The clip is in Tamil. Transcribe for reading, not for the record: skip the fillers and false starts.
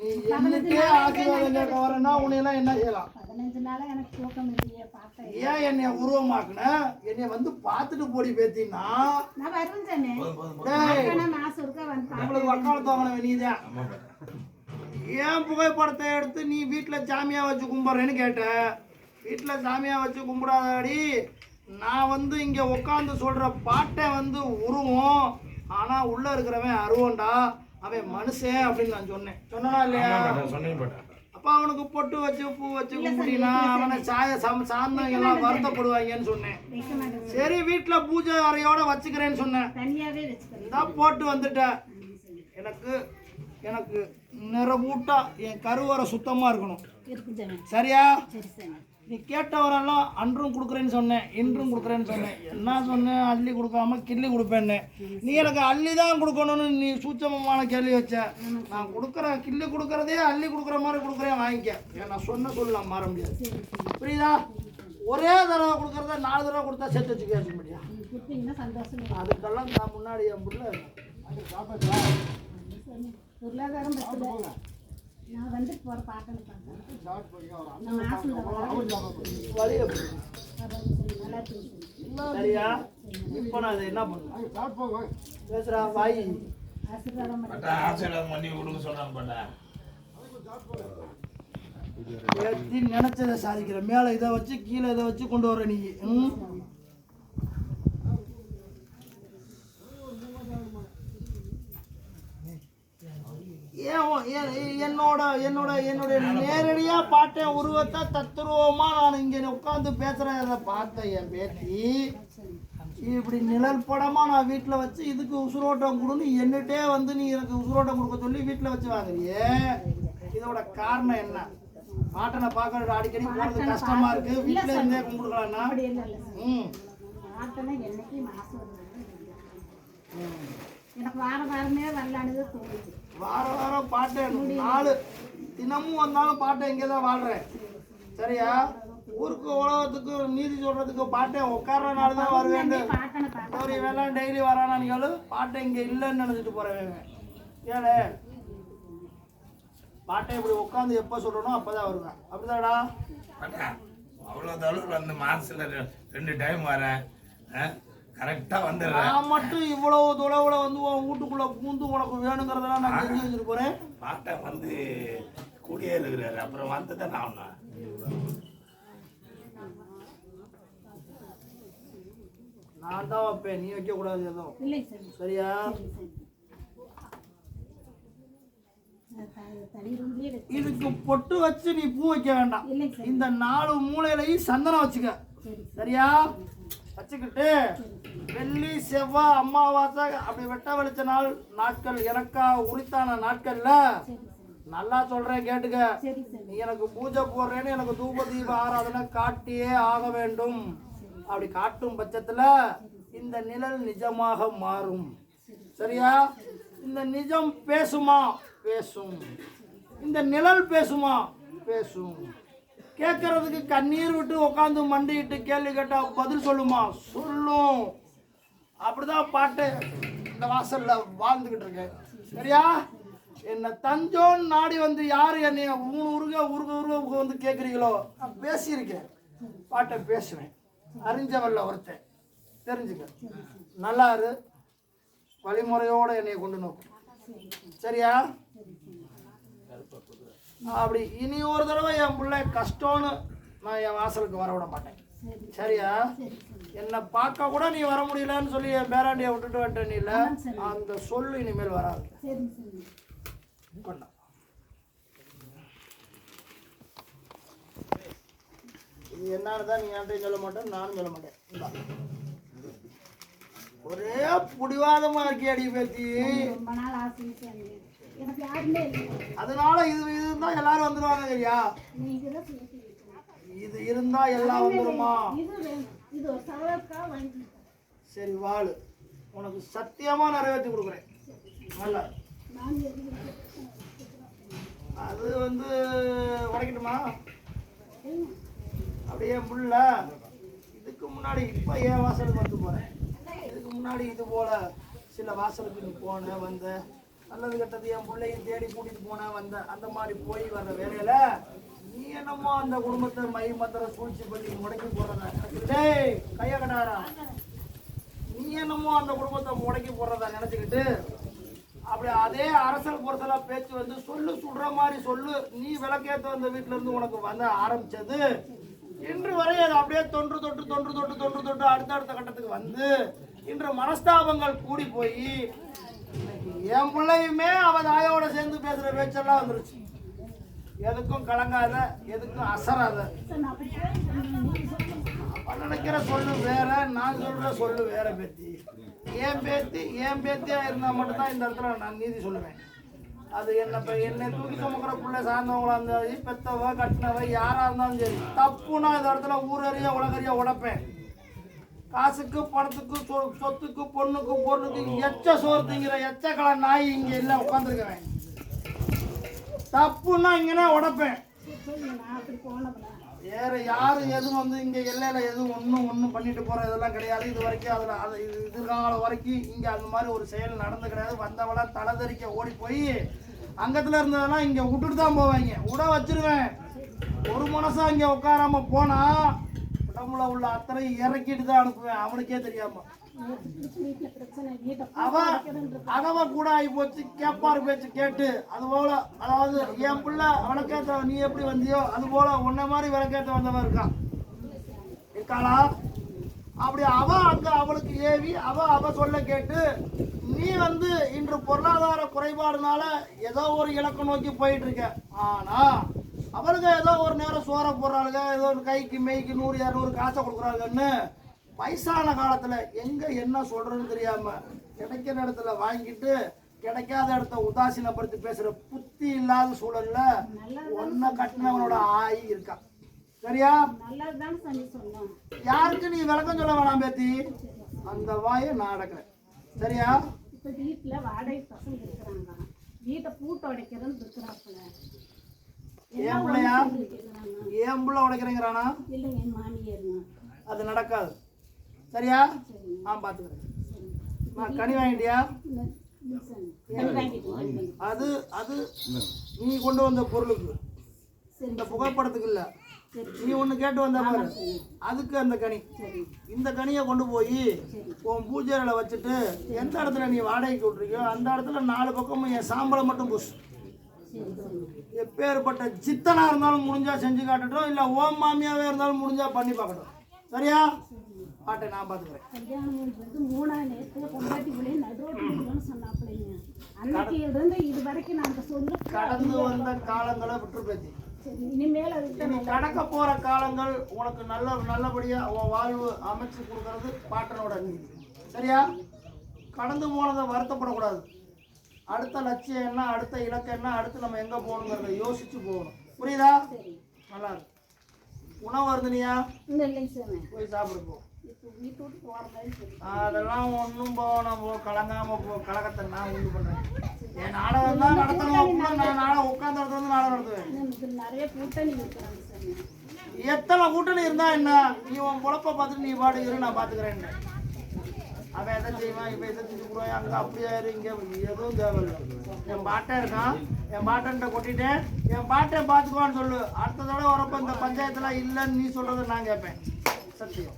நீ என்னைக்கே ஆசீர்வாதம் கேட்க வரேன்னா உன்னையெல்லாம் என்ன செய்யலாம்? 15 நாளா எனக்கு தூக்கம் இல்லையே பார்த்தேன். ஏன் என்னைய உருவமாக்குன? என்னைய வந்து பார்த்துட்டு போடி பேத்தின்னா நான் வருவேன் தானே. மாசம் இருக்க வந்து உங்களுக்கு வக்காலத்து வாங்கின நீதான். ஏன் புகைப்படத்தை எடுத்து நீ வீட்டில் சாமியாக வச்சு கும்பிட்றேன்னு கேட்ட. வீட்டில் சாமியாக வச்சு கும்பிடாதாடி. நான் வந்து இங்கே உட்காந்து சொல்கிற பாட்டை வந்து உருவம், ஆனால் உள்ளே இருக்கிறவன் அருவண்டா, அவன் மனுஷன் அப்படின்னு நான் சொன்னேன். சொன்னா இல்லையா? அப்போ அவனுக்கு பொட்டு வச்சு பூ வச்சு கும்பிட்டினா அவனை சார்ந்தவங்க எல்லாம் வருத்தப்படுவாங்கன்னு சொன்னேன். சரி வீட்டில் பூஜை அறையோட வச்சுக்கிறேன்னு சொன்னேன். இதான் போட்டு வந்துட்டேன். எனக்கு எனக்கு நிறவூட்டா என் கருவறை சுத்தமாக இருக்கணும். சரியா? நீ கேட்டவரெல்லாம் அன்றும் கொடுக்குறேன்னு சொன்னேன், இன்றும் கொடுக்குறேன்னு சொன்னேன். என்ன சொன்னேன்? அள்ளி கொடுக்காம கிள்ளி கொடுப்பேன்னு. நீ எனக்கு அள்ளி தான் கொடுக்கணும்னு நீ சூட்சமமான கேள்வி வச்ச. நான் கொடுக்குறேன், கிள்ளி கொடுக்குறதே அள்ளி கொடுக்குற மாதிரி கொடுக்குறேன், வாங்கிக்க. நான் சொன்ன சொல்லலாம் மாற முடியாது. புரியுதா? ஒரே தடவை கொடுக்குறத 4 தடவை கொடுத்தா சேர்த்து வச்சு கேட்க முடியாது. அதுக்கெல்லாம் நான் முன்னாடி என் பிள்ளை பொருளாதாரம் நான் வந்து போற பாட்டன்னு சரியா? இப்போ நான் அதை என்ன பண்ணுவேன்? பேசுறா வாய் ஆசீர்வாதம் பண்ணி கொடுக்க சொல்றாங்க. நினைச்சதை சாதிக்கிற. மேல இதை வச்சு கீழே இதை வச்சு கொண்டு வர நீ. என்னோட என்னோட என்னுடைய நேரடியா பாட்டேன் உருவத்தை தத்துருவமா நான் இங்க உட்காந்து பேசுறத பார்த்த என் பேத்தி இப்படி நிழல் படமா நான் வீட்டில் வச்சு இதுக்கு உசுரோட்டம் கொடுன்னு என்னட்டே வந்து நீ எனக்கு உசுரோட்டம் கொடுக்க சொல்லி வீட்டில் வச்சு வாங்குறியே. இதோட காரணம் என்ன? பாட்டனை பார்க்கறது அடிக்கடி போறது கஷ்டமா இருக்கு. வீட்டில இருந்தே கும்பிடுக்கலாம்னா எனக்கு வாரம் வாரமே வரலானது தோணுது. வாரம் வாரம் பாட்டை 4 தினமும் வந்தாலும் பாட்டை இங்கே தான் வாழ்கிறேன். சரியா? ஊருக்கு உலகத்துக்கு நீதி சொல்கிறதுக்கு பாட்டை உட்கார்ற நாள் தான் வருவேன். ஒரு வேலாம் டெய்லி வரானான்னு கேளு. பாட்டை இங்கே இல்லைன்னு நினச்சிட்டு போகிறேன். ஏழு பாட்டை இப்படி உட்காந்து எப்போ சொல்கிறனோ அப்போ தான் வருவேன். அப்படிதாடா? அவ்வளோ தொழில் வந்து மாதத்தில் 2 டைம் வரேன். கரெக்டாக வந்துடுறேன். நான் மட்டும் இவ்வளவு தொலைவில் வந்து உன் வீட்டுக்குள்ளே பூந்து உனக்கு வேணுங்கிறதெல்லாம் நான் தெரிஞ்சு வச்சுட்டு போகிறேன். பாட்டை வந்து கூடியே இருக்கிறாரு. அப்புறம் வந்து தான் நான் தான் வைப்பேன், நீ வைக்கக்கூடாது எதுவும். சரியா? இதுக்கு பொட்டு வச்சு நீ பூ வைக்க வேண்டாம். இந்த 4 மூலையிலையும் சந்தனம் வச்சுக்க. சரியா? வச்சுக்கிட்டு வெள்ளி செவ்வாய் அமாவாசை அப்படி வெட்ட வெளிச்ச நாட்கள் எனக்கா உரித்தான நாட்கள்ல நல்லா சொல்றேன் கேட்டுக்க. நீ எனக்கு பூஜை போடுறேன்னு எனக்கு தூப தீப ஆராதனை காட்டியே ஆக வேண்டும். அப்படி காட்டும் பட்சத்துல இந்த நிழல் நிஜமாக மாறும். சரியா? இந்த நிஜம் பேசுமா? பேசும். இந்த நிழல் பேசுமா? பேசும். கேட்கறதுக்கு கண்ணீர் விட்டு உட்காந்து மண்டிட்டு கேள்வி கேட்டா பதில் சொல்லுமா? சொல்லும். அப்படிதான் பாட்டு இந்த வாசல்ல வாழ்ந்துகிட்டு இருக்கேன். சரியா? என்ன தஞ்சோன்னு நாடி வந்து யாரு என்னைய உருக வந்து கேட்குறீங்களோ பேசியிருக்கேன். பாட்டை பேசுவேன். அறிஞ்சவல்ல ஒருத்தன் தெரிஞ்சுக்க. நல்லாரு வழிமுறையோட என்னைய கொண்டு நோக்கும். சரியா? அப்படி இனி ஒரு தடவை என் பிள்ளை கஷ்டம்னு நான் என் வாசலுக்கு வர விட மாட்டேன். சரியா? என்னை பார்க்க கூட நீ வர முடியலன்னு சொல்லி என் பேராண்டியை விட்டுட்டு வந்துட்ட. நீ இல்லை அந்த சொல்லு இனிமேல் வராது. இது என்னன்னு தான் நீ என்கிட்ட சொல்ல மாட்டேன், நானும் சொல்ல மாட்டேன். ஒரே புடிவாதமா இருக்கே அடி பேத்தி. அதனால இது இருந்தா எல்லாரும் வந்துருவாங்க. சரியா? இது இருந்தா எல்லாம் வந்துருமா? சரி வாழு. உனக்கு சத்தியமா நிறைவேற்றி கொடுக்குறேன். நல்லா அது வந்து உடைக்கட்டுமா? அப்படியே முள்ள இதுக்கு முன்னாடி இப்ப ஏன் வாசலுக்கு வந்து போறேன். இதுக்கு முன்னாடி இது போல சில வாசலுக்கு நீ போன வந்த நல்லது கெட்டது என் பிள்ளையும் தேடி கூட்டிட்டு போனா வந்த அந்த மாதிரி போய் வர்ற வேலையில நீ என்னமோ அந்த குடும்பத்தை மை மந்திர சூழ்ச்சி பண்ணி முடக்கி போடுறதா டேய் கைய கடாரா நீ என்னமோ அந்த குடும்பத்தை முடக்கி போடுறதா நினைச்சுக்கிட்டு அப்படி அதே அரசல் பொறுத்தெல்லாம் பேச்சு வந்து சொல்லு சுடுற மாதிரி சொல்லு நீ விளக்கேற்ற வந்த வீட்டுல இருந்து உனக்கு வந்து ஆரம்பிச்சது இன்று வரை அது அப்படியே தொன்று தொட்டு அடுத்தடுத்த கட்டத்துக்கு வந்து இன்று மனஸ்தாபங்கள் கூடி போய் என் பிள்ளையுமே அவ தாயோட சேர்ந்து பேசுற பேச்செல்லாம் வந்துருச்சு. எதுக்கும் கலங்காத, எதுக்கும் அசராத. நினைக்கிற சொல்லு வேற, நான் சொல்ற சொல்லு வேற. என் பேத்தியா இருந்தா மட்டும்தான் இந்த இடத்துல நான் நீதி சொல்லுவேன். அது என்னை தூக்கி சுமக்கிற பிள்ளை சார்ந்தவங்களா இருந்தாலும் சரி, பெத்தவ கட்டினவ யாரா இருந்தாலும் சரி, தப்புனா இந்த இடத்துல ஊரறிய உலகறிய உடைப்பேன். காசுக்கு பணத்துக்கு சொத்துக்கு பொண்ணுக்கு பொருளுக்கு எச்ச சோறு திங்கிற எச்சக்கலை நாய் இங்க இல்லை உட்காந்துருக்கிறேன். தப்புன்னா இங்கன்னா உடைப்பேன். வேற யாரும் எதுவும் வந்து இங்க எல்லையில எதுவும் ஒன்றும் பண்ணிட்டு போற இதெல்லாம் கிடையாது. இது வரைக்கும் அதுல எதிர்காலம் வரைக்கும் இங்க அந்த மாதிரி ஒரு செயல் நடந்து கிடையாது. வந்தவள தலைதறிக்க ஓடி போய் அங்கத்துல இருந்ததெல்லாம் இங்க விட்டுட்டு தான் போவாங்க. விட வச்சிருவேன். ஒரு மனசா இங்க உட்காராம போனா உடம்புல உள்ள அத்தனை இறக்கிட்டு தான் அனுப்புவேன். அவனுக்கே தெரியாம அவ கூட ஆகி போச்சு. கேப்பாரு பேச்சு கேட்டு அது போல, அதாவது என் பிள்ளை விளக்கேற்ற நீ எப்படி வந்தியோ அது போல உன்ன மாதிரி விளக்கேற்ற வந்தவன் இருக்காளா? அப்படி அவளுக்கு ஏவி அவ சொல்ல கேட்டு நீ வந்து இன்று பொருளாதார குறைபாடுனால ஏதோ ஒரு இலக்கு நோக்கி போயிட்டு இருக்க. ஆனா அவளுக்கு ஏதோ ஒரு நேரம் சோற போடுறாளுங்க, ஏதோ ஒரு கைக்கு மெய்க்கு 100-200 காசை கொடுக்குறாங்கன்னு வயசான காலத்துல எங்க என்ன சொல்றதுன்னு தெரியாம கிடைக்கிற இடத்துல வாங்கிட்டு கிடைக்காத இடத்த உதாசீனப்படுத்தி பேசுற புத்தி இல்லாத சூழல்ல ஒன்ன கட்டினவனோட ஆயி இருக்கான். சரியா? யாருக்கு நீ விளக்கம் சொல்ல வேணாம் பேத்தி. அந்த வாயை நான் அடக்கிறேன். சரியா? இப்ப வீட்டுல வாடகை பசங்க இருக்கிறாங்க, வீட்டை பூட்ட உடைக்கிறன்னு இருக்கிறாப்புல. ஏன் பிள்ளையா? ஏன் பிள்ளை உடைக்கிறேங்கிறானா? இல்லைங்க, என் மாமியாருங்க. அது நடக்காது. சரியா? நான் பாத்துக்கிறேன். நான் கனி வாங்கிட்டியா? அது அது நீ கொண்டு வந்த பொருளுக்கு, இந்த புகைப்படத்துக்கு இல்ல. நீ ஒண்ணு கேட்டு வந்த பாரு, அதுக்கு அந்த கனி. இந்த கனியை கொண்டு போய் உன் பூஜையில வச்சுட்டு எந்த இடத்துல நீ வாடகைக்கு விட்டுருக்கியோ அந்த இடத்துல 4 பக்கமும் என் சாம்பலை மட்டும் பூசு. எப்பேற்பட்ட சித்தனா இருந்தாலும் முடிஞ்சா செஞ்சு காட்டட்டும், இல்ல ஓம் மாமியாவே இருந்தாலும் முடிஞ்சா பண்ணி பார்க்கட்டும். சரியா? பாட்டை நான் பாத்துக்கிறேன். கல்யாணம் வந்து 3ஆம் நேரத்துல பொண்டாட்டி பிள்ளை நடுரோட்டில் சொன்னாப்பிள்ளைங்க. அன்னைக்கு இருந்து இது வரைக்கும் நாங்க சொல்லு கடந்து வந்த காலங்களை விட்டு பேச்சு. இனிமேல் நீ கடக்க போற காலங்கள் உனக்கு நல்லபடியா உன் வாழ்வு அமைச்சு கொடுக்கறது பாட்டனோட நீதி. சரியா? கடந்து போனதை வருத்தப்படக்கூடாது. அடுத்த லட்சியம் என்ன, அடுத்த இலக்கம் என்ன, அடுத்து நம்ம எங்க போகணுங்கிறத யோசிச்சு போகணும். புரியுதா? நல்லா இருக்கு. உணவு வருதுனியா? போய் சாப்பிடு போ. அதெல்லாம் ஒன்றும் போகணும். கலங்காம போ. கலகத்தை நான் உண்டு பண்றேன். என் நாடகம் தான் நடத்தணும். நான் நாடகம் உட்கார்ந்த இடத்துல வந்து நாடகம் நடத்துவேன். நிறைய கூட்டணி இருக்கிறாங்க. எத்தனை கூட்டணி இருந்தா என்ன, நீ உன் பொழப்ப பார்த்துட்டு நீ பாடு இரு, நான் பாத்துக்கிறேன். அவன் எதை செய்வான், இப்ப எதை செஞ்சு போடுவான், அங்க அப்படியே இங்க எதுவும் தேவையில்லை. என் பாட்டை இருக்கான், என் பாட்டன்ட்ட கொட்டிட்டேன், என் பாட்டை பார்த்துக்குவான்னு சொல்லு. அடுத்ததோட வரப்ப இந்த பஞ்சாயத்துல இல்லைன்னு நீ சொல்றதை நான் கேட்பேன். சத்தியம்.